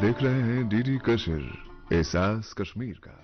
देख रहे हैं डीडी कश्मीर, एहसास कश्मीर का।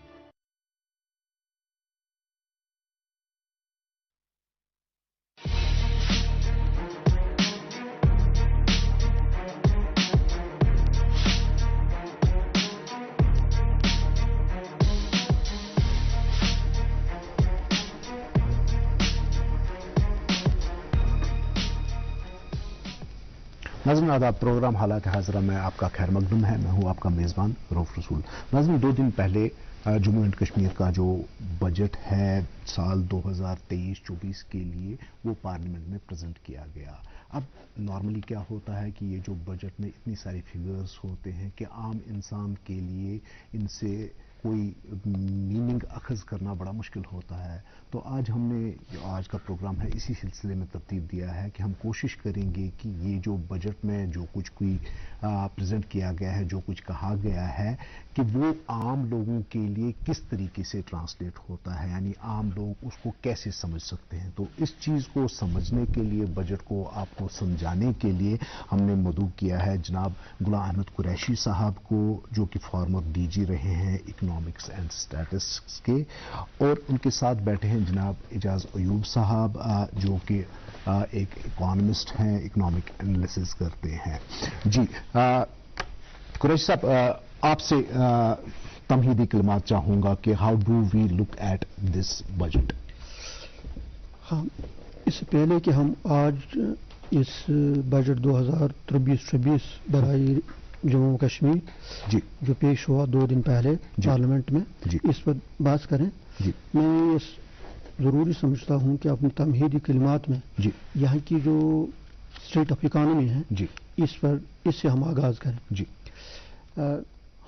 नाज़रीन आदाब, प्रोग्राम हालात हाज़रा में आपका खैर मकदम है। मैं हूं आपका मेज़बान रऊफ रसूल। नाज़रीन, 2 दिन पहले जम्मू एंड कश्मीर का जो बजट है साल 2023-24 के लिए वो पार्लियामेंट में प्रेजेंट किया गया। अब नॉर्मली क्या होता है कि ये जो बजट में इतनी सारी फिगर्स होते हैं कि आम इंसान के लिए इनसे कोई मीनिंग अखज़ करना बड़ा मुश्किल होता है। तो आज हमने जो आज का प्रोग्राम है इसी सिलसिले में तरतीब दिया है कि हम कोशिश करेंगे कि ये जो बजट में जो कुछ कोई प्रेजेंट किया गया है, जो कुछ कहा गया है, कि वो आम लोगों के लिए किस तरीके से ट्रांसलेट होता है, यानी आम लोग उसको कैसे समझ सकते हैं। तो इस चीज़ को समझने के लिए, बजट को आपको समझाने के लिए हमने मदऊ किया है जनाब गुलाम अहमद कुरैशी साहब को, जो कि फॉर्मर डीजी रहे हैं इकोनॉमिक्स एंड स्टैटिस्टिक्स के, और उनके साथ बैठे हैं जनाब एजाज अयूब साहब, जो कि एक इकोनॉमिस्ट हैं, इकोनॉमिक एनालिसिस करते हैं। जी कुरैशी साहब, आपसे तमहीदी कलमात चाहूँगा कि how do we look at this budget. हाँ, इससे पहले कि हम आज इस बजट 2023-24 बराई जम्मू कश्मीर जी जो पेश हुआ 2 दिन पहले पार्लियामेंट में, इस पर बात करें, मैं ये ज़रूरी समझता हूँ कि अपनी तमहीदी कलमात में यहाँ की जो स्टेट ऑफ इकानमी है इससे हम आगाज़ करें। जी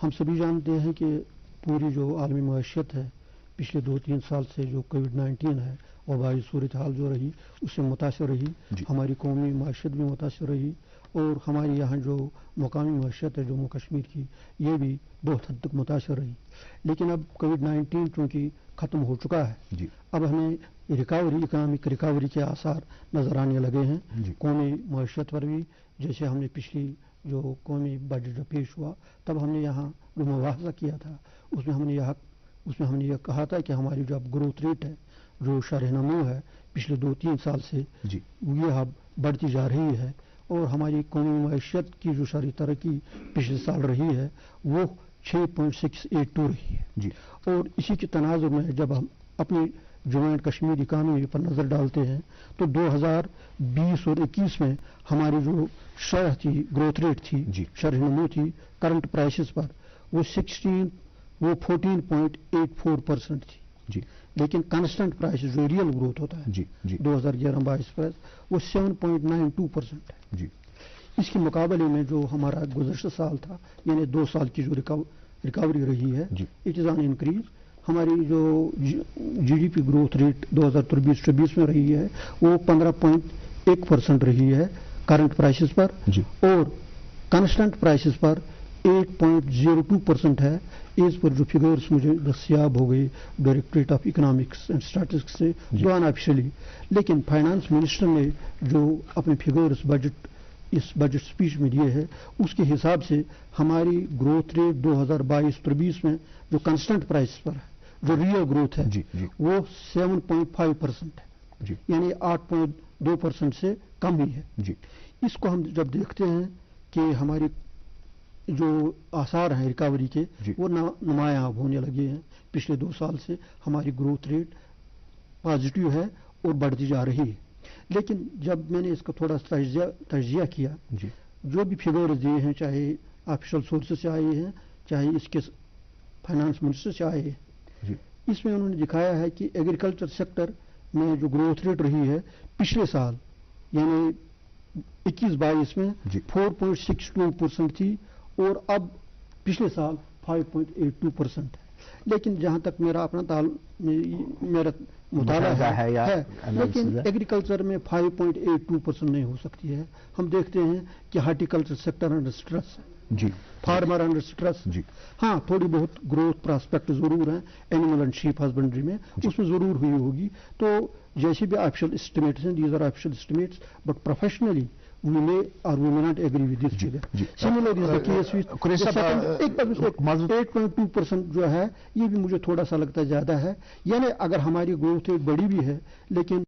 हम सभी जानते हैं कि पूरी जो आलमी मईशत है पिछले 2-3 साल से जो कोविड-19 है वबाई सूरत हाल जो रही उससे मुतासर रही, हमारी कौमी मईशत भी मुतासर रही, और हमारी यहाँ जो मकामी मईशत है जम्मू कश्मीर की ये भी बहुत हद तक मुतासर रही। लेकिन अब कोविड-19 चूँकि ख़त्म हो चुका है, अब हमें रिकवरी, इकोनॉमिक रिकवरी के आसार नज़र आने लगे हैं। कौमी मईशत पर भी, जैसे हमने पिछली जो कौमी बजट जो पेश हुआ तब हमने यहाँ जो मुआवजा किया था उसमें हमने यह कहा था कि हमारी जो अब ग्रोथ रेट है, जो शरह नमू है पिछले 2-3 साल से ये अब बढ़ती जा रही है, और हमारी कौमी मईशत की जो शरह तरक्की पिछले साल रही है वो 6.682 रही है। और इसी के तनाजुर में जब हम अपनी जम्मू एंड कश्मीर इकानमी पर नज़र डालते हैं तो 2020 और 21 में हमारी जो शरह थी, ग्रोथ रेट थी, शरह नमू थी करंट प्राइसेस पर, वो 14.84% थी। लेकिन कांस्टेंट प्राइस जो रियल ग्रोथ होता है 2011-22 प्राइस वो 7.92% है। इसके मुकाबले में जो हमारा गुज़श्ता साल था, यानी 2 साल की जो रिकवरी रही है, इट इज़ ऑन इंक्रीज। हमारी जो जीडीपी ग्रोथ रेट 2023-24 में रही है वो 15.1% रही है करंट प्राइसेस पर, और कांस्टेंट प्राइसेस पर 8.02% है। इस पर जो फिगर्स मुझे दस्तियाब हो गई directorate of economics and statistics से जो अनऑफिशियली, लेकिन फाइनेंस मिनिस्टर ने जो अपने फिगर्स इस बजट स्पीच में दिए हैं उसके हिसाब से हमारी ग्रोथ रेट 2022-23 में जो कांस्टेंट प्राइस पर है, जो रियल ग्रोथ है वो 7.5% है, यानी 8.2% से कम ही है। इसको हम जब देखते हैं कि हमारी जो आसार हैं रिकवरी के वो नुमायाँ होने लगे हैं, पिछले 2 साल से हमारी ग्रोथ रेट पॉजिटिव है और बढ़ती जा रही है। लेकिन जब मैंने इसका थोड़ा तजिया किया, जो भी फिगर्स दिए हैं, चाहे ऑफिशियल सोर्सेस से आए हैं, चाहे इसके फाइनेंस मिनिस्टर से आए हैं, इसमें उन्होंने दिखाया है कि एग्रीकल्चर सेक्टर में जो ग्रोथ रेट रही है पिछले साल यानी 21-22 में 4.62% थी, और अब पिछले साल 5.82% है। लेकिन जहाँ तक मेरा अपना मेरा मुताला है, लेकिन एग्रीकल्चर में 5.82% नहीं हो सकती है। हम देखते हैं कि हार्टिकल्चर सेक्टर अंडर स्ट्रेस है, फार्मर अंडर स्ट्रेस। हाँ, थोड़ी बहुत ग्रोथ प्रॉस्पेक्ट जरूर है एनिमल एंड शीप हस्बेंड्री में, उसमें जरूर हुई होगी। तो जैसे भी ऑफिशियल एस्टिमेट्स हैं, these are official estimates, but professionally we may or we may not agree with this figure. Similarly is the case with Qureshi साहब 8.2% जो है ये भी मुझे थोड़ा सा लगता है ज्यादा है, यानी अगर हमारी ग्रोथ रेट बड़ी भी है लेकिन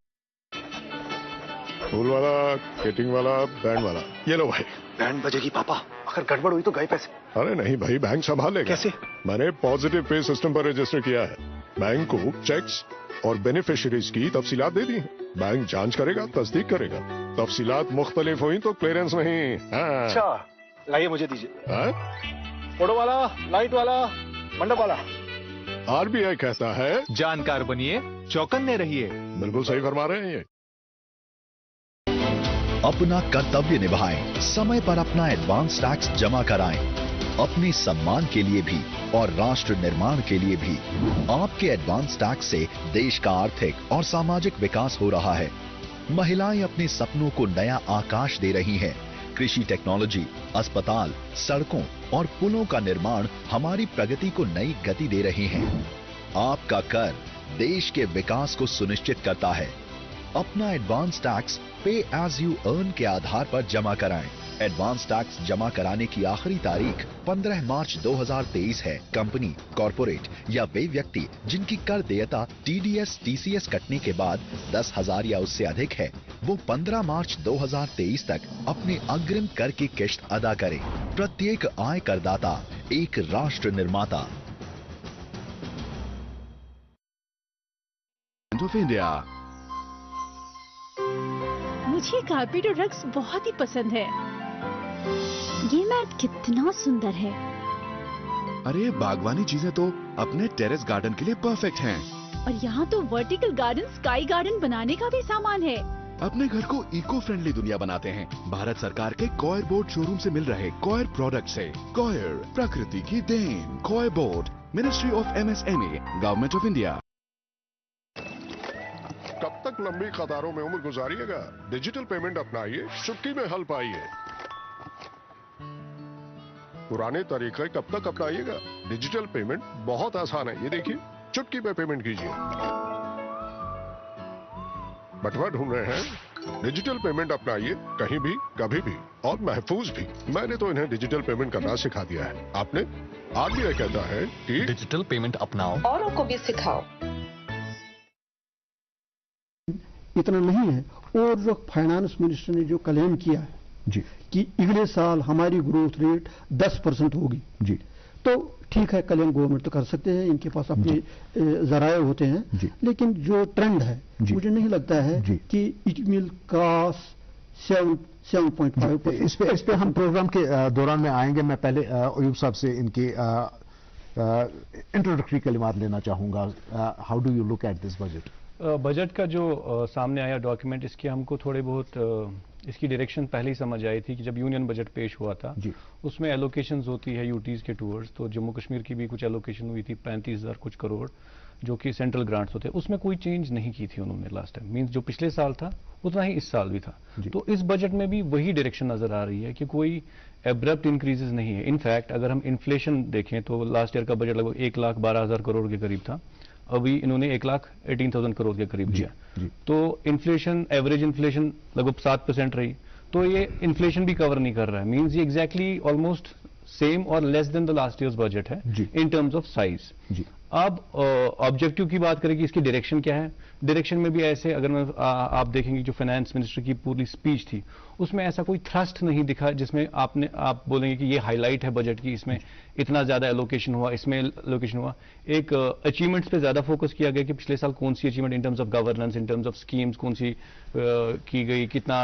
फूल वाला, केटिंग वाला, बैंड वाला, ये लो भाई। बैंड बजेगी पापा, अगर गड़बड़ हुई तो गए पैसे। अरे नहीं भाई, बैंक संभालेगा। कैसे? मैंने पॉजिटिव पे सिस्टम पर रजिस्टर किया है। बैंक को चेक्स और बेनिफिशियरीज की तफसीलात दे दी हैं। बैंक जांच करेगा, तस्दीक करेगा। तफसीलात मुख्तलिफ हुई तो क्लियरेंस नहीं। हाँ। अच्छा, लाइए मुझे दीजिए। हाँ? फोटो वाला, लाइट वाला, मंडप वाला। आरबीआई कहता है जानकार बनिए, चौकन्ने रहिए। बिल्कुल सही फरमा रहे हैं ये। अपना कर्तव्य निभाएं, समय पर अपना एडवांस टैक्स जमा कराएं। अपने सम्मान के लिए भी और राष्ट्र निर्माण के लिए भी आपके एडवांस टैक्स से देश का आर्थिक और सामाजिक विकास हो रहा है। महिलाएं अपने सपनों को नया आकाश दे रही हैं। कृषि टेक्नोलॉजी, अस्पताल, सड़कों और पुलों का निर्माण हमारी प्रगति को नई गति दे रहे हैं। आपका कर देश के विकास को सुनिश्चित करता है। अपना एडवांस टैक्स पे एज यू अर्न के आधार पर जमा कराएं। एडवांस टैक्स जमा कराने की आखिरी तारीख 15 मार्च 2023 है। कंपनी, कॉरपोरेट या वे व्यक्ति जिनकी कर देयता टीडीएस, टीसीएस कटने के बाद 10,000 या उससे अधिक है, वो 15 मार्च 2023 तक अपने अग्रिम कर की किश्त अदा करें। प्रत्येक आय करदाता एक राष्ट्र निर्माता। Of India. मुझे कारपेट और रग्स बहुत ही पसंद है। ये मैट कितना सुंदर है। अरे बागवानी चीजें तो अपने टेरेस गार्डन के लिए परफेक्ट हैं। और यहाँ तो वर्टिकल गार्डन, स्काई गार्डन बनाने का भी सामान है। अपने घर को इको फ्रेंडली दुनिया बनाते हैं भारत सरकार के कॉयर बोर्ड शोरूम से मिल रहे कॉयर प्रोडक्ट से। कॉयर, प्रकृति की देन। Coir board, ministry of MSME, government of India. कब तक लंबी कतारों में उम्र गुजारिएगा? डिजिटल पेमेंट अपनाइए, चुटकी में हल पाइए। पुराने तरीके कब तक अपनाइएगा? डिजिटल पेमेंट बहुत आसान है। ये देखिए, चुटकी पे पेमेंट कीजिए। बटवा ढूंढ रहे हैं? डिजिटल पेमेंट अपनाइए, कहीं भी, कभी भी और महफूज भी। मैंने तो इन्हें डिजिटल पेमेंट करना सिखा दिया है। आपने? आरबीआई कहता है कि डिजिटल पेमेंट अपनाओ, औरों को भी सिखाओ। इतना नहीं है। और जो फाइनेंस मिनिस्टर ने जो क्लेम किया है जी कि अगले साल हमारी ग्रोथ रेट 10% होगी जी, तो ठीक है, क्लेम गवर्नमेंट तो कर सकते हैं, इनके पास अपने जराए होते हैं, लेकिन जो ट्रेंड है मुझे नहीं लगता है कि इट विल क्रॉस 7.5%। इस पे हम प्रोग्राम के दौरान में आएंगे। मैं पहले अयूब साहब से इनकी इंट्रोडक्टरी कलिमात लेना चाहूंगा। How do you look at this budget? Budget का जो सामने आया डॉक्यूमेंट, इसके हमको थोड़े बहुत इसकी डायरेक्शन पहले ही समझ आई थी कि जब यूनियन बजट पेश हुआ था उसमें एलोकेशंस होती है यूटीज के टूवर्ड्स। तो जम्मू कश्मीर की भी कुछ एलोकेशन हुई थी 35,000 कुछ करोड़ जो कि सेंट्रल ग्रांट्स होते हैं, उसमें कोई चेंज नहीं की थी उन्होंने लास्ट टाइम। मींस जो पिछले साल था उतना ही इस साल भी था। तो इस बजट में भी वही डायरेक्शन नजर आ रही है कि कोई एब्रप्ट इंक्रीजेस नहीं है। इनफैक्ट अगर हम इन्फ्लेशन देखें तो लास्ट ईयर का बजट लगभग 1,12,000 करोड़ के करीब था, अभी इन्होंने 1,18,000 करोड़ के करीब दिया। तो इन्फ्लेशन, एवरेज इन्फ्लेशन लगभग 7% रही, तो ये इन्फ्लेशन भी कवर नहीं कर रहा है। मींस ये एग्जैक्टली ऑलमोस्ट सेम और less than the last years budget है इन टर्म्स ऑफ साइज। अब ऑब्जेक्टिव की बात करें कि इसकी डायरेक्शन क्या है, डायरेक्शन में भी ऐसे अगर मैं आप देखेंगे जो फाइनेंस मिनिस्टर की पूरी स्पीच थी उसमें ऐसा कोई थ्रस्ट नहीं दिखा जिसमें आप बोलेंगे कि ये हाईलाइट है बजट की, इसमें इतना ज्यादा एलोकेशन हुआ, इसमें एलोकेशन हुआ। एक अचीवमेंट्स पे ज्यादा फोकस किया गया कि पिछले साल कौन सी achievement in terms of governance, in terms of schemes कौन सी की गई, कितना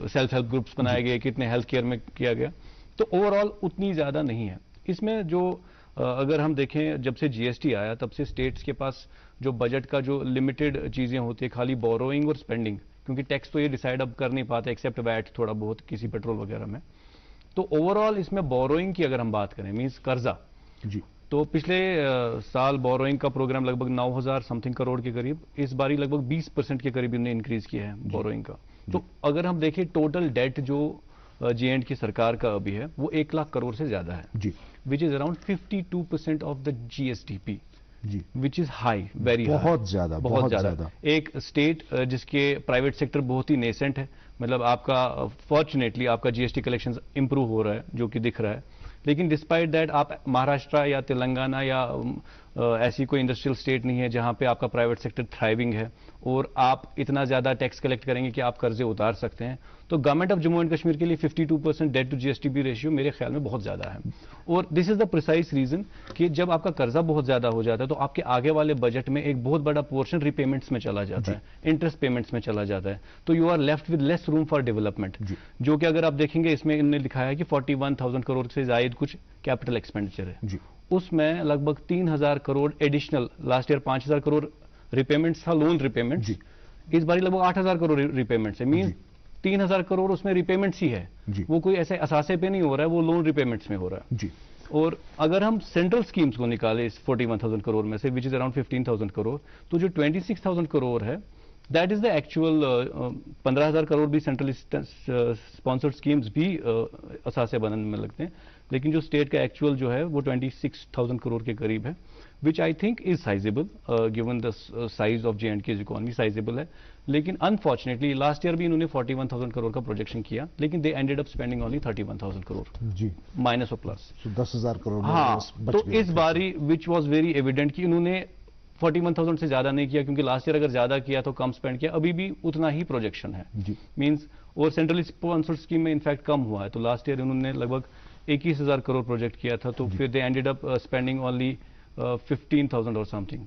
सेल्फ हेल्प ग्रुप्स बनाए गए, कितने हेल्थ केयर में किया गया। तो ओवरऑल उतनी ज्यादा नहीं है इसमें। जो अगर हम देखें जब से जीएसटी आया तब से स्टेट्स के पास जो बजट का जो लिमिटेड चीजें होती है, खाली बोरोइंग और स्पेंडिंग, क्योंकि टैक्स तो ये डिसाइड अब कर नहीं पाते एक्सेप्ट वैट थोड़ा बहुत किसी पेट्रोल वगैरह में। तो ओवरऑल इसमें बोरोइंग की अगर हम बात करें मींस कर्जा, तो पिछले साल बोरोइंग का प्रोग्राम लगभग 9,000 समथिंग करोड़ के करीब, इस बारी लगभग 20% के करीब इन्होंने इंक्रीज किया है बोरोइंग का। तो अगर हम देखें टोटल डेट जो जे&के की सरकार का अभी है वो 1 लाख करोड़ से ज्यादा है, which is around 52% of the GSDP. Which is high, very high, बहुत ज्यादा। एक स्टेट जिसके प्राइवेट सेक्टर बहुत ही नेसेंट है, मतलब आपका फॉर्चुनेटली आपका जीएसटी कलेक्शन इंप्रूव हो रहा है जो कि दिख रहा है, लेकिन डिस्पाइट दैट आप महाराष्ट्र या तेलंगाना या ऐसी कोई इंडस्ट्रियल स्टेट नहीं है जहां पे आपका प्राइवेट सेक्टर थ्राइविंग है और आप इतना ज्यादा टैक्स कलेक्ट करेंगे कि आप कर्जे उतार सकते हैं। तो government of Jammu and Kashmir के लिए 52% डेट टू जीएसटीबी रेशियो मेरे ख्याल में बहुत ज्यादा है, और this is the precise reason कि जब आपका कर्जा बहुत ज्यादा हो जाता है तो आपके आगे वाले बजट में एक बहुत बड़ा पोर्शन रिपेमेंट्स में चला जाता है, इंटरेस्ट पेमेंट्स में चला जाता है, तो you are left with less room for development, जो कि अगर आप देखेंगे इसमें इन्होंने लिखा है कि 41,000 करोड़ से जायद कुछ कैपिटल एक्सपेंडिचर है, उसमें लगभग 3,000 crore additional, last year 5,000 crore repayments था, लोन रिपेमेंट्स, इस बारी लगभग 8,000 करोड़ रिपेमेंट्स है, मीन 3,000 करोड़ उसमें रिपेमेंट्स ही है, वो कोई ऐसे असासे पे नहीं हो रहा है, वो लोन रिपेमेंट्स में हो रहा है। और अगर हम सेंट्रल स्कीम्स को निकाले इस 41,000 करोड़ में से, विच इज अराउंड 15,000 करोड़, तो जो 26,000 करोड़ है that is the actual 15,000 crore भी सेंट्रल स्पॉन्सर्ड स्कीम्स भी असासे बनने में लगते हैं, लेकिन जो स्टेट का एक्चुअल जो है वो 26,000 करोड़ के करीब है, which I think is sizeable given the size of J and K economy, sizeable है। लेकिन अनफॉर्चुनेटली लास्ट ईयर भी इन्होंने 41,000 करोड़ का प्रोजेक्शन किया, लेकिन they ended up spending only 31,000 crore minus और प्लस, 10,000 करोड़। हाँ, तो इस बारी विच वॉज वेरी एविडेंट कि इन्होंने 41,000 से ज्यादा नहीं किया, क्योंकि लास्ट ईयर अगर ज्यादा किया तो कम स्पेंड किया, अभी भी उतना ही प्रोजेक्शन है मींस, और सेंट्रल स्पॉन्सर्ड स्कीम में इनफैक्ट कम हुआ है, तो लास्ट ईयर उन्होंने लगभग 21,000 करोड़ प्रोजेक्ट किया था, तो फिर they ended up spending only 15,000 और समथिंग,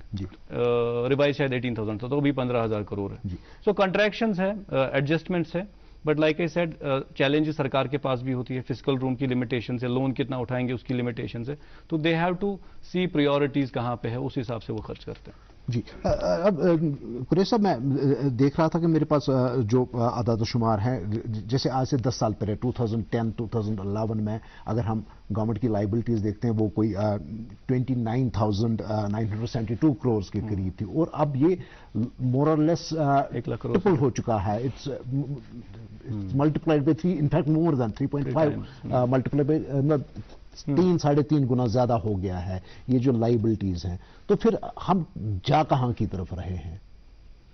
रिवाइज शायद 18,000 था, तो भी 15,000 करोड़ है। सो कंट्रैक्शंस है, एडजस्टमेंट्स है, but like I said challenges सरकार के पास भी होती है, फिस्कल रूम की लिमिटेशन है, लोन कितना उठाएंगे उसकी लिमिटेशन है, तो they have to see priorities कहां पे है, उस हिसाब से वो खर्च करते हैं। जी, अब कुरैश साहब, मैं देख रहा था कि मेरे पास जो आदाद शुमार है, जैसे आज से 10 साल पहले 2010-2011 में अगर हम गवर्नमेंट की लाइबिलिटीज देखते हैं, वो कोई 29,972 करोड़ के करीब थी, और अब ये मोर और लेस 1 लाख करोड़ ट्रिपल हो चुका है, it's multiplied by 3, in fact more than 3.5 multiplied by 3-3.5 गुना ज्यादा हो गया है ये जो लाइबिलिटीज हैं। तो फिर हम जा कहां की तरफ रहे हैं?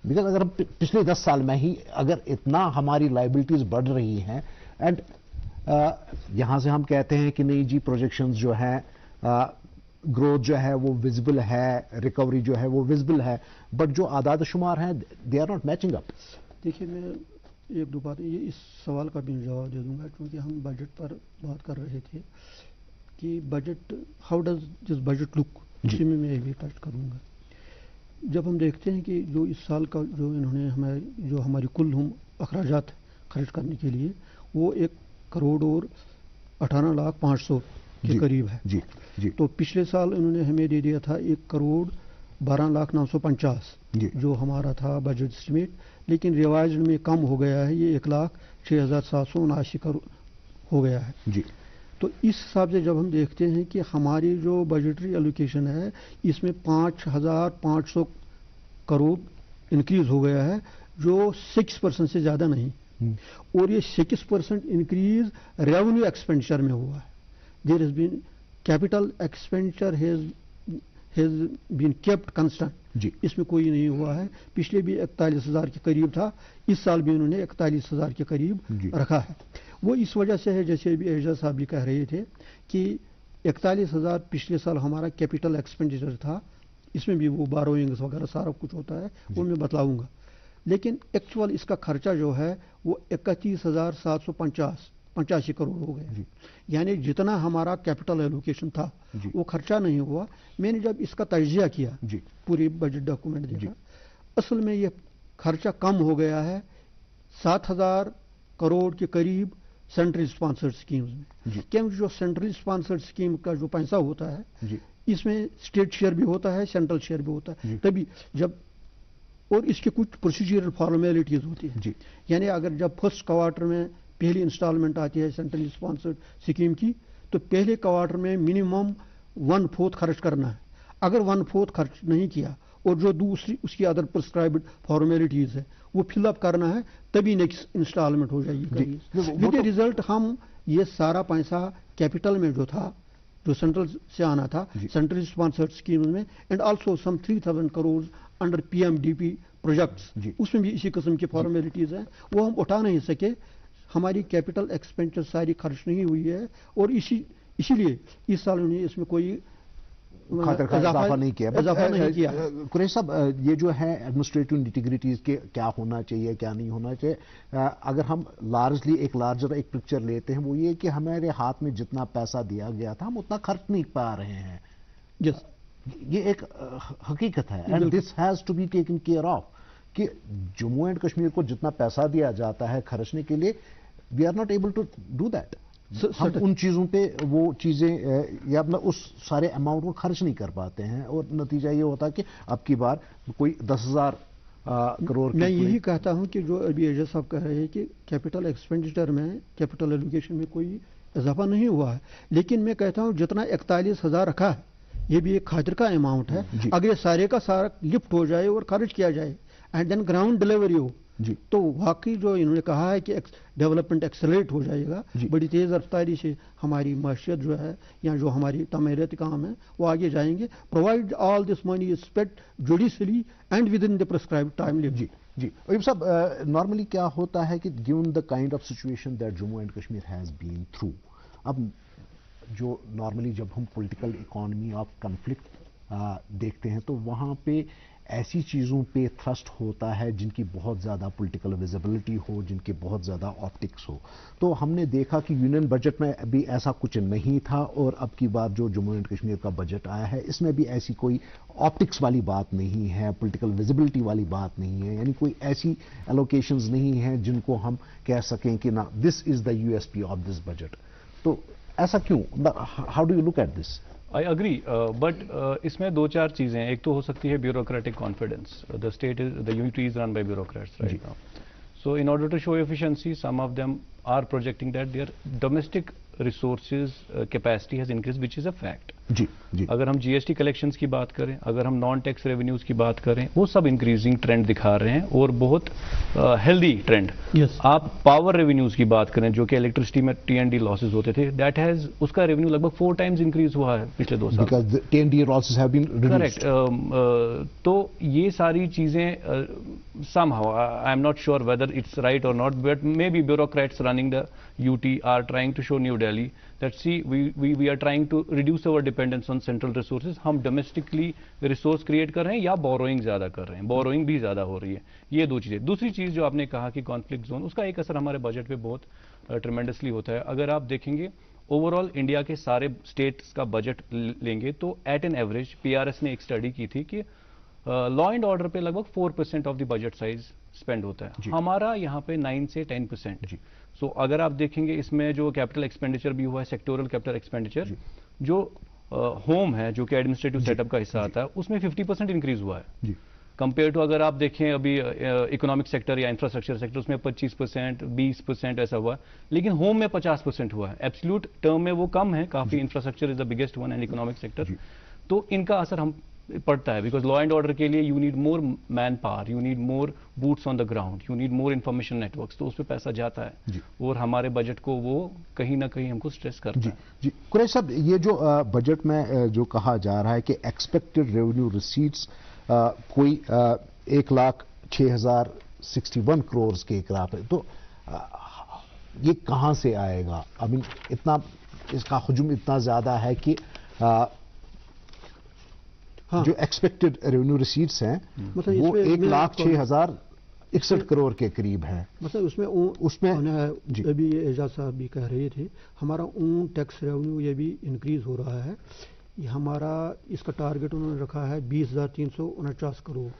बिकॉज अगर हम पिछले 10 साल में ही अगर इतना हमारी लाइबिलिटीज बढ़ रही हैं, एंड यहां से हम कहते हैं कि नहीं जी प्रोजेक्शंस जो है, ग्रोथ जो है वो विजिबल है, रिकवरी जो है वो विजिबल है, बट जो आदाद शुमार हैं they are not matching up. देखिए, मैं एक दो बात ये इस सवाल का भी जवाब दे दूंगा, क्योंकि हम बजट पर बात कर रहे थे कि budget, how does this budget look, इसी में मैं भी टच करूंगा। जब हम देखते हैं कि जो इस साल का जो इन्होंने हमें जो हमारी कुल हम अखराजात खर्च करने के लिए वो 1 करोड़ और 18,500,000 के करीब है। तो पिछले साल इन्होंने हमें दे दिया था 1 करोड़ 12,950,000 जो हमारा था बजट एस्टिमेट, लेकिन रिवाइज में कम हो गया है, ये 1,06,779 करोड़ हो गया है। तो इस हिसाब से जब हम देखते हैं कि हमारी जो बजटरी एलोकेशन है इसमें 5,500 करोड़ इंक्रीज हो गया है, जो 6% से ज्यादा नहीं, और ये 6% इंक्रीज रेवेन्यू एक्सपेंडिचर में हुआ है। There has been capital expenditure has been kept constant, इसमें कोई नहीं हुआ है। पिछले भी 41,000 के करीब था, इस साल भी उन्होंने 41,000 के करीब रखा है। वो इस वजह से है, जैसे भी एजाज साहब भी कह रहे थे कि 41,000 पिछले साल हमारा कैपिटल एक्सपेंडिचर था, इसमें भी वो बारोइंग्स वगैरह सारा कुछ होता है, वो मैं बतलाऊंगा, लेकिन एक्चुअल इसका खर्चा जो है वो 31,785 करोड़ हो गया। यानी जितना हमारा कैपिटल एलोकेशन था वो खर्चा नहीं हुआ। मैंने जब इसका तजिया किया, पूरी बजट डॉक्यूमेंट देखा, असल में ये खर्चा कम हो गया है 7,000 करोड़ के करीब सेंट्रल स्पॉन्सर्ड स्कीम्स में। क्योंकि जो सेंट्रल स्पॉन्सर्ड स्कीम का जो पैसा होता है इसमें स्टेट शेयर भी होता है, सेंट्रल शेयर भी होता है, तभी जब, और इसके कुछ प्रोसीजरल फॉर्मेलिटीज होती है। यानी अगर जब फर्स्ट क्वार्टर में पहली इंस्टॉलमेंट आती है सेंट्रल स्पॉन्सर्ड स्कीम की, तो पहले क्वार्टर में मिनिमम 1/4 खर्च करना है। अगर 1/4 खर्च नहीं किया और जो दूसरी उसकी अदर प्रिस्क्राइब्ड फॉर्मेलिटीज है वो फिलअप करना है, तभी नेक्स्ट इंस्टॉलमेंट हो जाएगी। विद रिजल्ट हम ये सारा पैसा कैपिटल में जो था जो सेंट्रल से आना था सेंट्रल स्पॉन्सर्ड स्कीम में, and also some 3000 crore under PMDP projects, उसमें भी इसी किस्म की फॉर्मेलिटीज हैं, वो हम उठा नहीं सके। हमारी कैपिटल एक्सपेंडिचर सारी खर्च नहीं हुई है, और इसीलिए इस साल उन्हें इसमें कोई इजाफा नहीं किया। कुरैशी साहब, ये जो है एडमिनिस्ट्रेटिव इंटीग्रिटीज के क्या होना चाहिए क्या नहीं होना चाहिए, अगर हम लार्जर एक पिक्चर लेते हैं, वो ये कि हमारे हाथ में जितना पैसा दिया गया था हम उतना खर्च नहीं पा रहे हैं। ये एक हकीकत है, and this has to be taken care of, कि जम्मू एंड कश्मीर को जितना पैसा दिया जाता है खर्चने के लिए, we are not able to do that. हम उन चीज़ों पे वो चीज़ें या मतलब उस सारे अमाउंट को खर्च नहीं कर पाते हैं, और नतीजा ये होता है कि अब की बार कोई 10,000 करोड़। मैं यही कहता हूं कि जो अभी एजाज साहब कह रहे हैं कि कैपिटल एक्सपेंडिचर में, कैपिटल एलोकेशन में कोई इजाफा नहीं हुआ है, लेकिन मैं कहता हूं जितना 41,000 रखा है, ये भी एक खातिर का अमाउंट है। अगर ये सारे का सारा लिफ्ट हो जाए और खर्च किया जाए एंड देन ग्राउंड डिलीवरी हो, तो वाकई जो इन्होंने कहा है कि डेवलपमेंट एक्सेलरेट हो जाएगा, बड़ी तेज रफ्तारी से हमारी माशियत जो है या जो हमारी तमीरती काम है वो आगे जाएंगे। Provide all this money is spent judicially and within the prescribed time limit. जी अयूब साहब, नॉर्मली क्या होता है कि given the kind of situation that Jammu and Kashmir has been through, अब जो नॉर्मली जब हम पॉलिटिकल इकोनॉमी ऑफ कन्फ्लिक्ट देखते हैं तो वहाँ पे ऐसी चीज़ों पे थ्रस्ट होता है जिनकी बहुत ज़्यादा पॉलिटिकल विजिबिलिटी हो, जिनके बहुत ज़्यादा ऑप्टिक्स हो। तो हमने देखा कि यूनियन बजट में भी ऐसा कुछ नहीं था, और अब की बार जो जम्मू एंड कश्मीर का बजट आया है इसमें भी ऐसी कोई ऑप्टिक्स वाली बात नहीं है, पॉलिटिकल विजिबिलिटी वाली बात नहीं है, यानी कोई ऐसी एलोकेशंस नहीं हैं जिनको हम कह सकें कि ना this is the USP of this budget. तो ऐसा क्यों? How do you look at this? I agree, but इसमें दो चार चीजें हैं। एक तो हो सकती है bureaucratic confidence. The state is, the unity is run by bureaucrats right now, so in order to show efficiency, some of them are projecting that their domestic resources capacity has increased, which is a fact. जी जी। अगर हम GST collections की बात करें, अगर हम non tax revenues की बात करें, वो सब इंक्रीजिंग ट्रेंड दिखा रहे हैं, और बहुत हेल्दी ट्रेंड। आप पावर रेवेन्यूज की बात करें, जो कि इलेक्ट्रिसिटी में TND लॉसेज होते थे, दैट हैज, उसका रेवेन्यू लगभग 4 times इंक्रीज हुआ है पिछले 2 साल। Because the TND losses have been reduced. Correct. तो ये सारी चीजें somehow, I am not sure whether it's right or not, but maybe bureaucrats running the UT are trying to show New Delhi that see we are trying to reduce our dependence on central resources. हम domestically resource create कर रहे हैं या borrowing ज़्यादा कर रहे हैं, borrowing भी ज़्यादा हो रही है। ये दो चीज़ें। दूसरी चीज़ जो आपने कहा कि conflict zone, उसका एक असर हमारे बजट पे बहुत tremendously होता है। अगर आप देखेंगे ओवरऑल इंडिया के सारे स्टेट्स का बजट लेंगे तो एट एन एवरेज PRS ने एक स्टडी की थी कि लॉ एंड ऑर्डर पे लगभग 4% of the budget size spend होता है, हमारा यहाँ पे 9 से 10%। सो अगर आप देखेंगे इसमें जो कैपिटल एक्सपेंडिचर भी हुआ है, सेक्टोरल कैपिटल एक्सपेंडिचर, जो होम है जो कि एडमिनिस्ट्रेटिव सेटअप का हिस्सा आता है, उसमें 50% इंक्रीज हुआ है कंपेयर टू, अगर आप देखें अभी इकोनॉमिक सेक्टर या इंफ्रास्ट्रक्चर सेक्टर, उसमें 25%, 20% ऐसा हुआ है, लेकिन होम में 50% हुआ है। एब्सोल्यूट टर्म में वो कम है काफी, infrastructure is the biggest one and economic sector. तो इनका असर हम पड़ता है, बिकॉज लॉ एंड ऑर्डर के लिए you need more man power, you need more boots on the ground, you need more information networks, तो उस पर पैसा जाता है और हमारे बजट को वो कहीं ना कहीं हमको स्ट्रेस करता है। जी कुरैशी साहब, ये जो बजट में जो कहा जा रहा है कि एक्सपेक्टेड रेवेन्यू रिसीट्स कोई 1,06,061 करोड़ के खिलाफ है, तो ये कहाँ से आएगा? आई मीन इतना इसका हुजूम इतना ज्यादा है कि जो एक्सपेक्टेड रेवेन्यू रिसीट्स हैं मतलब वो 1,06,061 करोड़ के करीब है। मतलब उसमें अभी ये एजाज साहब भी कह रहे थे, हमारा ओन टैक्स रेवेन्यू ये भी इंक्रीज हो रहा है। ये हमारा इसका टारगेट उन्होंने रखा है 20,349 करोड़।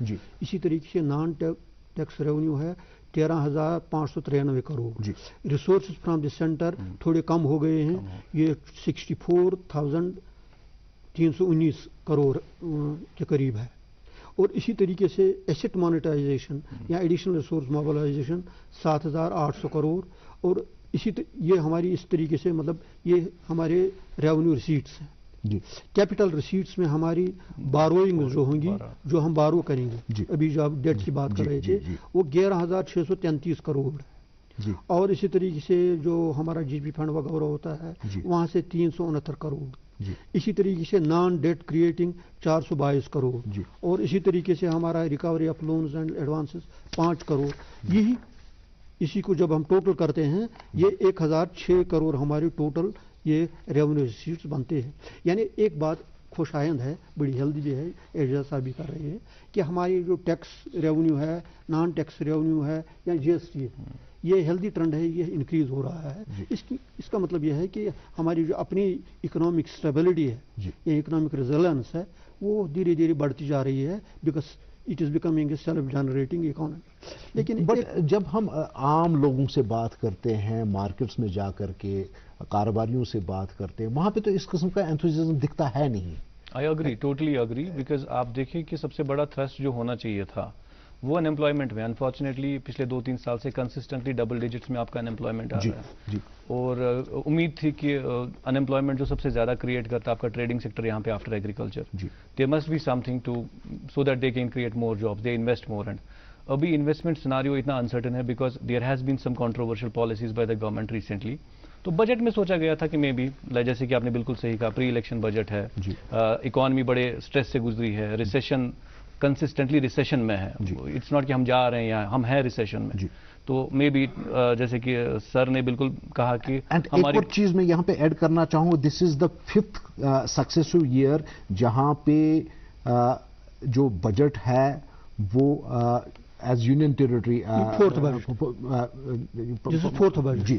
इसी तरीके से नॉन टैक्स रेवेन्यू है 13,593 crore. Resources from the centre थोड़े कम हो गए हैं, ये 64,319 करोड़ के करीब है। और इसी तरीके से एसेट मोनेटाइजेशन या एडिशनल रिसोर्स मोबिलाइजेशन 7,800 करोड़। और ये हमारी इस तरीके से मतलब ये हमारे रेवेन्यू रिसीट्स हैं। कैपिटल रिसीट्स में हमारी बारोइंग जो होंगी, जो हम बारो करेंगे, अभी जो आप डेट की बात कर रहे थे, वो 11,633 करोड़ है। और इसी तरीके से जो हमारा GP फंड वगैरह होता है वहां से 369 करोड़। اسی طریقے سے نان ڈیٹ کریٹنگ 422 کروڑ اور اسی طریقے سے ہمارا recovery of loans and advances 5 crore. یہی اسی کو جب ہم ٹوٹل کرتے ہیں یہ 1006 کروڑ ہماری ٹوٹل یہ ریونیو ریسیٹس بنتے ہیں. یعنی ایک بات خوش آئند ہے, بڑی ہیلدی بھی ہے, اعجاز صاحب بھی کر رہے ہیں کہ ہماری جو ٹیکس ریونیو ہے, نان ٹیکس ریونیو ہے یا جی ایس ٹی ہے, یہ ہیلدی ٹرینڈ ہے, یہ انکریز ہو رہا ہے. اس کا مطلب یہ ہے کہ ہماری جو اپنی اکنامک اسٹیبلٹی ہے یا اکنامک ریزیلنس ہے وہ دھیرے دھیرے بڑھتی جا رہی ہے, because it is becoming a self generating economy. لیکن جب ہم عام لوگوں سے بات کرتے ہیں, مارکیٹس میں جا کر کے کاروباریوں سے بات کرتے ہیں, وہاں پہ تو اس قسم کا انتھوزیازم دکھتا ہے نہیں. I agree, totally agree, because آپ دیکھیں کہ سب سے بڑا تھرسٹ جو ہونا چاہیے تھا وہ ان امپلائمنٹ میں, انفارچونیٹلی پچھلے 2-3 سال سے کنسسٹنٹلی ڈبل ڈیجٹس میں آپ کا ان امپلائمنٹ آ رہا ہے. اور امید تھی کہ ان امپلائمنٹ جو سب سے زیادہ کریٹ کرتا ہے آپ کا ٹریڈنگ سیکٹر یہاں پہ after agriculture, there must be something to so that they can create more jobs, they invest more. And ابھی انویسٹمنٹ سیناریو اتنا انسرٹن ہے because there has been some controversial policies by the government recently. تو budget میں سوچا گیا تھا کہ may be جیسے کہ آپ نے بالکل صحیح کہا, پری الیکشن بجٹ ہے, اکانومی بڑے اسٹریس سے گزری ہے, ریسیشن کنسسٹنٹلی ریسیشن میں ہے, اٹس ناٹ کہ ہم جا رہے ہیں یا ہم ہیں ریسیشن میں. تو مے بی جیسے کہ سر نے بالکل کہا کہ ہماری ایک چیز میں یہاں پہ ایڈ کرنا چاہوں, دس از دا 5th سکسیسو ایئر جہاں پہ جو بجٹ ہے وہ ایز یونین ٹیریٹری جی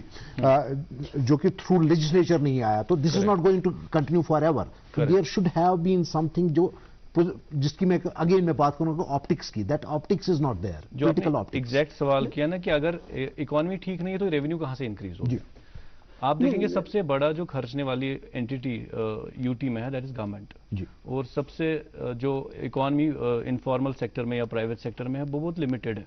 جو کہ تھرو لیجسلیچر نہیں آیا, تو this is not going to continue forever. There should have been something جو جس کی میں اگین میں بات کروں گا آپٹکس کی, that optics is not there. جو ایگزیکٹ سوال کیا نا کہ اگر اکانومی ٹھیک نہیں ہے تو ریونیو کہاں سے انکریز ہوگی. آپ دیکھیں گے سب سے بڑا جو خرچنے والی اینٹی یو ٹی میں ہے دیٹ از گورنمنٹ, اور سب سے جو اکانومی انفارمل سیکٹر میں یا پرائیویٹ سیکٹر میں ہے وہ بہت لمیٹڈ ہے.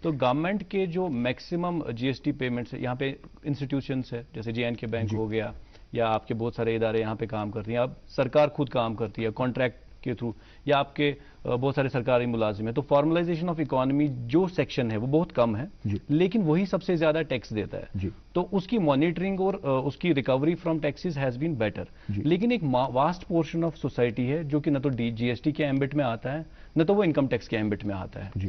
تو گورنمنٹ کے جو میکسیمم جی ایس ٹی پیمنٹس یہاں پہ انسٹیٹیوشنس ہے, جیسے جے اینڈ کے بینک ہو گیا یا آپ کے بہت سارے ادارے یہاں پہ کام کرتی ہیں, اب سرکار خود کام کرتی ہے کانٹریکٹ کے تھرو, یا آپ کے بہت سارے سرکاری ملازم ہیں. تو فارملائزیشن آف اکانومی جو سیکشن ہے وہ بہت کم ہے, لیکن وہی سب سے زیادہ ٹیکس دیتا ہے. تو اس کی مانیٹرنگ اور اس کی recovery from taxes has been better. لیکن ایک واسٹ پورشن آف سوسائٹی ہے جو کہ نہ تو جی ایس ٹی کے ایمبٹ میں آتا ہے نہ تو وہ انکم ٹیکس کے ایمبٹ میں آتا ہے.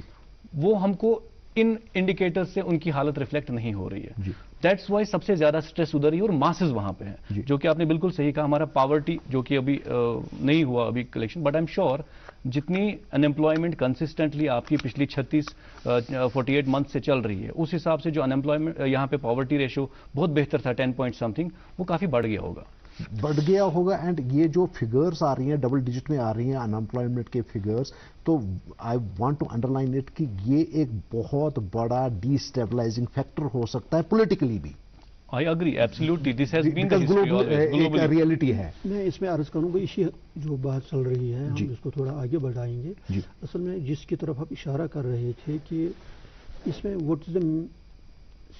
وہ ہم کو ان انڈیکیٹر سے ان کی حالت ریفلیکٹ نہیں ہو رہی ہے. دیٹس وائی سب سے زیادہ اسٹریس ادھر ہی, اور ماسز وہاں پہ ہیں, جو کہ آپ نے بالکل صحیح کہا. ہمارا پاورٹی جو کہ ابھی نہیں ہوا ابھی collection, but I am sure جتنی ان امپلائمنٹ کنسسٹنٹلی آپ کی پچھلی 48 منتھ سے چل رہی ہے, اس حساب سے جو ان امپلائمنٹ یہاں پہ پاورٹی ریشو بہت بہتر تھا 10 پوائنٹ سم تھنگ, وہ کافی بڑھ گیا ہوگا. اینڈ یہ جو فگرز آ رہی ہیں ڈبل ڈیجٹ میں آ رہی ہیں ان امپلائمنٹ کے فگرز, تو I want to underline it کہ یہ ایک بہت بڑا ڈی اسٹیبلائزنگ فیکٹر ہو سکتا ہے پولیٹیکلی بھی. I agree, absolutely. This has been the history always. ایک ریئلٹی ہے. میں اس میں عرض کروں گا, اسی جو بات چل رہی ہے ہم اس کو تھوڑا آگے بڑھائیں گے. اصل میں جس کی طرف آپ اشارہ کر رہے تھے کہ اس میں what is the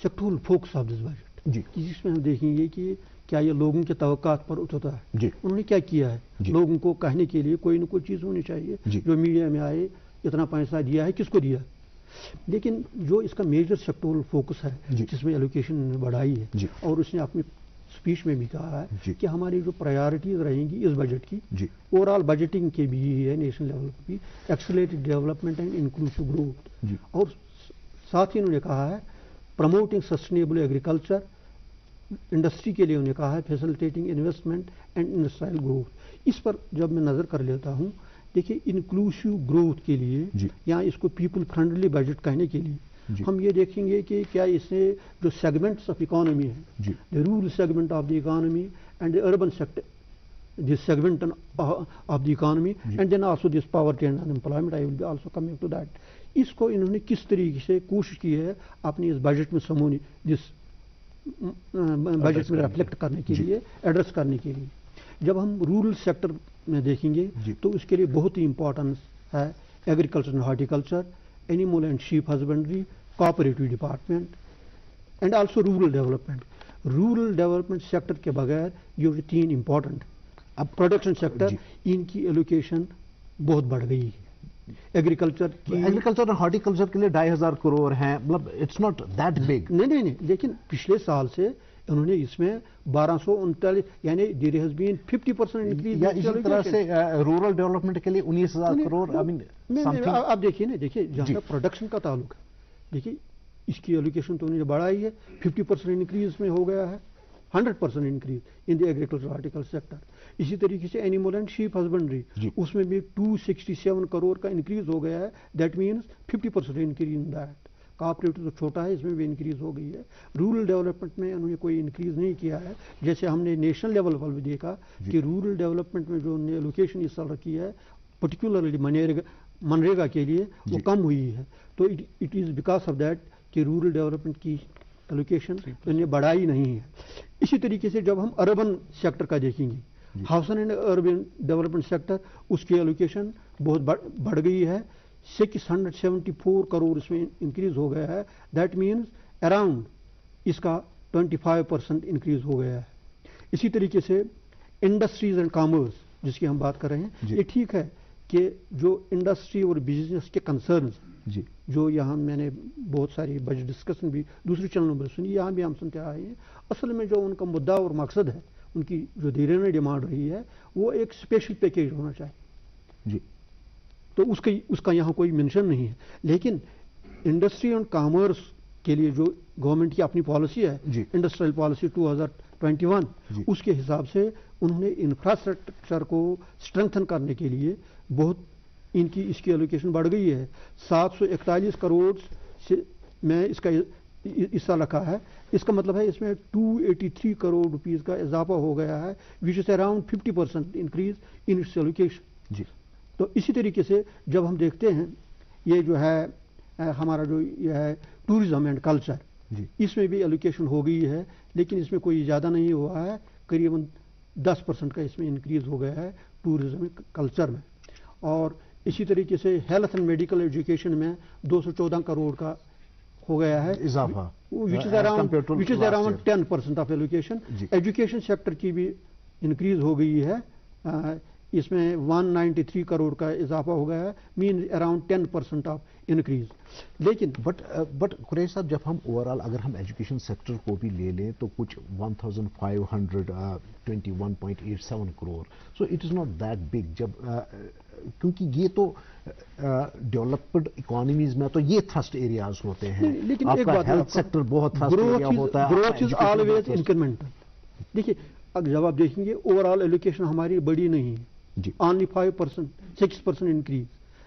sectoral focus of this budget, جس میں ہم دیکھیں گے کہ کیا یہ لوگوں کے توقعات پر اترتا ہے. انہوں نے کیا کیا ہے, لوگوں کو کہنے کے لیے کوئی نہ کوئی چیز ہونی چاہیے. جو میڈیا میں آئے اتنا پیسہ دیا ہے, کس کو دیا, لیکن جو اس کا میجر سیکٹورل فوکس ہے جس میں ایلوکیشن بڑھائی ہے, اور اس نے اپنی اسپیچ میں بھی کہا ہے کہ ہماری جو پرائیورٹیز رہیں گی اس بجٹ کی, اوور آل بجٹنگ کے بھی ہے, نیشنل لیول پر بھی, accelerated development and inclusive growth. اور ساتھ ہی انہوں نے کہا ہے پروموٹنگ سسٹینیبل ایگریکلچر, انڈسٹری کے لیے انہوں نے کہا ہے facilitating investment and industrial growth. اس پر جب میں نظر کر لیتا ہوں, دیکھیے انکلوسیو گروتھ کے لیے یا اس کو پیپل فرینڈلی بجٹ کہنے کے لیے ہم یہ دیکھیں گے کہ کیا اس نے جو سیگمنٹس آف اکانومی ہیں, the rural segment of the economy and the urban sector, this segment of the economy and then also this poverty and unemployment, I will be also coming to that. اس کو انہوں نے کس طریقے سے کوشش کی ہے اپنی اس بجٹ میں سمونی جس بجٹ میں ریفلیکٹ کرنے کے لیے, ایڈریس کرنے کے لیے. جب ہم رورل سیکٹر میں دیکھیں گے تو اس کے لیے بہت ہی امپورٹنس ہے agriculture and horticulture, animal and sheep husbandry, cooperative department and also rural development. Rural development sector کے بغیر یہ 3 امپورٹنٹ, اب پروڈکشن سیکٹر ان کی ایلوکیشن بہت بڑھ گئی ہے. ایگریکلچر اور ہارٹیکلچر کے لیے 2500 کروڑ ہیں, مطلب اٹس ناٹ دیٹ بگ. نہیں, لیکن پچھلے سال سے انہوں نے اس میں 1239 یعنی دیر ہیز بین 50% انکریز. اسی طرح سے رورل ڈیولپمنٹ کے لیے 19,000 کروڑ. آپ دیکھیے نا, دیکھیے جہاں تک پروڈکشن کا تعلق ہے, دیکھیے اس کی ایلوکیشن تو انہوں نے بڑھائی ہے, 50% انکریز میں ہو گیا ہے, 100% increase in the agriculture article sector. اسی طریقے سے اینیمل اینڈ شیپ ہسبنڈری, اس میں بھی 267 کروڑ کا انکریز ہو گیا ہے. That means 50% increase in that. Cooperative تو چھوٹا ہے, اس میں بھی انکریز ہو گئی ہے. رورل ڈیولپمنٹ میں انہوں نے کوئی انکریز نہیں کیا ہے. جیسے ہم نے نیشنل لیول پر بھی دیکھا کہ رورل ڈیولپمنٹ میں جو انہوں نے ایلوکیشن اس سال رکھی ہے پرٹیکولرلی منریگا کے لیے وہ کم ہوئی ہے. تو it is because of that کہ رورل ڈیولپمنٹ کی ایلوکیشن انہیں بڑھائی نہیں ہے. اسی طریقے سے جب ہم اربن سیکٹر کا دیکھیں گے, housing and urban development sector, اس کی ایلوکیشن بہت بڑھ گئی ہے. 674 کروڑ اس میں انکریز ہو گیا ہے. دیٹ مینس اراؤنڈ اس کا 25% انکریز ہو گیا ہے. اسی طریقے سے انڈسٹریز اینڈ کامرس جس کی ہم بات کر رہے ہیں, یہ ٹھیک ہے کہ جو انڈسٹری اور بزنس کے کنسرنز جو یہاں میں نے بہت ساری بجٹ ڈسکشن بھی دوسرے چینلوں پر سنی, یہاں بھی ہم سنتے آئے ہیں. اصل میں جو ان کا مدعا اور مقصد ہے, ان کی جو دیرینہ ڈیمانڈ رہی ہے, وہ ایک اسپیشل پیکیج ہونا چاہیے. تو اس کا یہاں کوئی مینشن نہیں ہے. لیکن انڈسٹری اینڈ کامرس کے لیے جو گورنمنٹ کی اپنی پالیسی ہے, انڈسٹریل پالیسی 2021, اس کے حساب سے انہوں نے انفراسٹرکچر کو اسٹرینتھن کرنے کے لیے بہت ان کی اس کی ایلوکیشن بڑھ گئی ہے. 741 کروڑ سے میں اس کا حصہ رکھا ہے. اس کا مطلب ہے اس میں 283 کروڑ روپیز کا اضافہ ہو گیا ہے, which is around 50% increase in its allocation. تو اسی طریقے سے جب ہم دیکھتے ہیں یہ جو ہے ہمارا جو یہ ہے ٹورزم اینڈ کلچر, اس میں بھی ایلوکیشن ہو گئی ہے, لیکن اس میں کوئی زیادہ نہیں ہوا ہے. قریباً 10% کا اس میں انکریز ہو گیا ہے ٹورزم کلچر میں. اور اسی طریقے سے ہیلتھ اینڈ میڈیکل ایجوکیشن میں 214 کروڑ کا ہو گیا ہے اضافہ, which is around 10% of allocation. Education sector کی بھی انکریز ہو گئی ہے, اس میں 193 کروڑ کا اضافہ ہو گیا ہے, مین اراؤنڈ 10% آف انکریز. لیکن بٹ قریش صاحب, جب ہم اوور آل اگر ہم ایجوکیشن سیکٹر کو بھی لے لیں تو کچھ 1521.87 crore, so it is not that big. جب کیونکہ یہ تو ڈیولپڈ اکانومیز میں تو یہ تھرسٹ ایریاز ہوتے ہیں, لیکن آپ کا ہیلتھ سیکٹر بہت تھرسٹ ایریا ہوتا ہے. Growth is always incremental. دیکھیے جب آپ دیکھیں گے اوور آل ایلوکیشن ہماری بڑی نہیں ہے, اونلی 5%, 6% انکریز.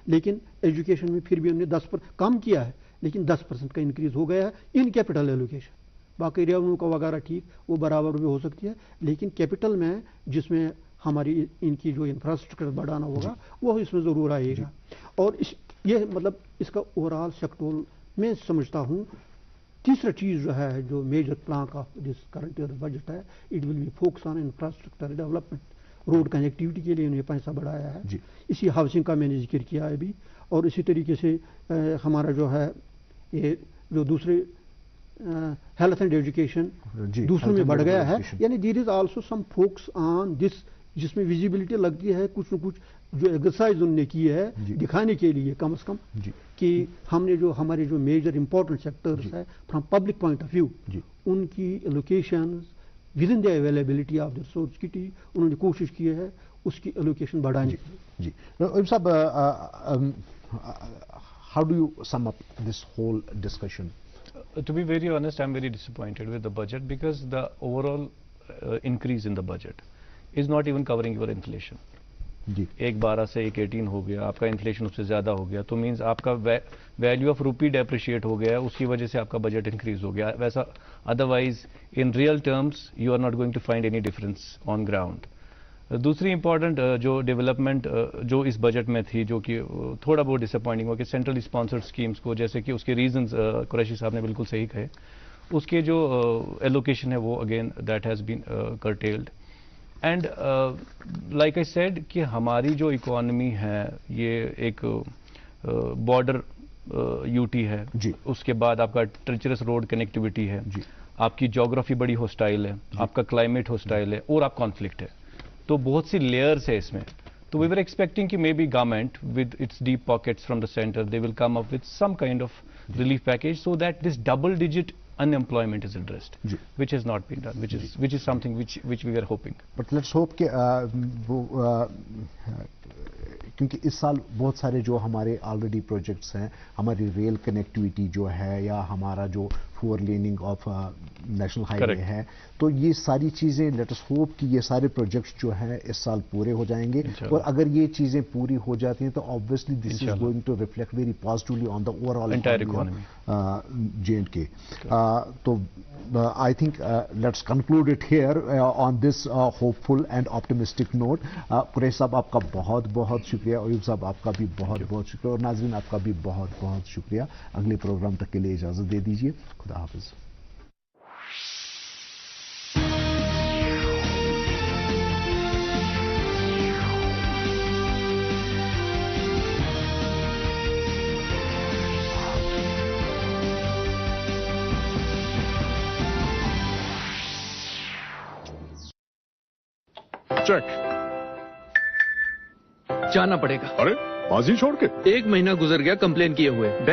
لیکن ایجوکیشن میں پھر بھی ہم نے 10% کم کیا ہے, لیکن 10% کا انکریز ہو گیا ہے ان کیپٹل ایلوکیشن. باقی ریونیو کا وغیرہ ٹھیک وہ برابر بھی ہو سکتی ہے, لیکن کیپٹل میں جس میں ہماری ان کی جو انفراسٹرکچر بڑھانا ہوگا وہ اس میں ضرور آئے گا. اور یہ مطلب اس کا اوور آل سیکٹر میں سمجھتا ہوں. تیسرا چیز جو ہے جو major plank of this current year budget ہے, it will be focus on infrastructure development. Road connectivity کے لیے انہیں پیسہ بڑھایا ہے, اسی ہاؤسنگ کا میں نے ذکر کیا ہے بھی. اور اسی طریقے سے ہمارا جو ہے یہ جو دوسرے ہیلتھ اینڈ ایجوکیشن دوسروں میں بڑھ گیا ہے. یعنی دیر is also some focus on دس, جس میں ویزیبلٹی لگتی ہے کچھ نہ کچھ جو ایکسرسائز انہوں نے کی ہے دکھانے کے لیے کم از کم کہ ہم نے جو ہمارے جو میجر امپورٹنٹ سیکٹرز ہے from public point of view, ان کی allocations within the availability of the resource کٹی انہوں نے کوشش کی ہے اس کی ایلوکیشن بڑھانے کی. عیب صاحب, how do you sum up this whole discussion? To be very honest, I'm very disappointed with the budget because the overall increase in the budget is not even covering your inflation. ایک 12 سے ایک 18 ہو گیا, آپ کا inflation اس سے زیادہ ہو گیا, تو مینز آپ کا ویلیو آف روپی ڈیپریشیٹ ہو گیا, اس کی وجہ سے آپ کا بجٹ انکریز ہو گیا. ویسا otherwise in real terms you are not going to find any difference on ground. دوسری امپورٹنٹ جو ڈیولپمنٹ جو اس بجٹ میں تھی, جو کہ تھوڑا بہت ڈس اپوائنٹنگ ہو کہ سینٹرل اسپانسرڈ اسکیمس کو, جیسے کہ اس کے ریزنز قریشی صاحب نے بالکل صحیح کہے, اس کے جو ایلوکیشن ہے وہ again that has been curtailed. And like I said کہ ہماری جو اکانومی ہے یہ ایک بارڈر یو ٹی ہے, اس کے بعد آپ کا ٹریچرس روڈ کنیکٹیوٹی ہے, آپ کی جغرافی بڑی ہوسٹائل ہے, آپ کا کلائمیٹ ہوسٹائل ہے, اور آپ کانفلکٹ ہے, تو بہت سی لیئرس ہے اس میں. تو وی ور ایکسپیکٹنگ کہ maybe government with its deep pockets from the centre they will come up with some kind of relief package, so that this double digit unemployment is addressed, which has not been done, which is something which we were hoping. But let's hope कि क्योंकि इस साल बहुत सारे जो हमारे already projects हैं, हमारी रेल कनेक्टिविटी जो है या हमारा जो 4 लेनिंग ऑफ नेशनल हाईवे है, तो ये सारी चीज़ें लेट अस होप कि ये सारे प्रोजेक्ट्स जो हैं इस साल पूरे हो जाएंगे, और अगर ये चीज़ें पूरी हो जाती हैं तो obviously this is going to reflect very positively on the overall economy J&K. तो I think let's conclude it here on this hopeful and optimistic note. Quraish साहब आपका बहुत बहुत शुक्रिया, अयूब साहब आपका भी बहुत बहुत शुक्रिया, और नाजरीन आपका भी बहुत बहुत शुक्रिया। अगले प्रोग्राम तक के लिए इजाज़त दे दीजिए। खुदा हाफिज़। चेक जाना पड़ेगा। अरे बाजी छोड़ के 1 महीना गुजर गया कंप्लेन किए हुए। बैंक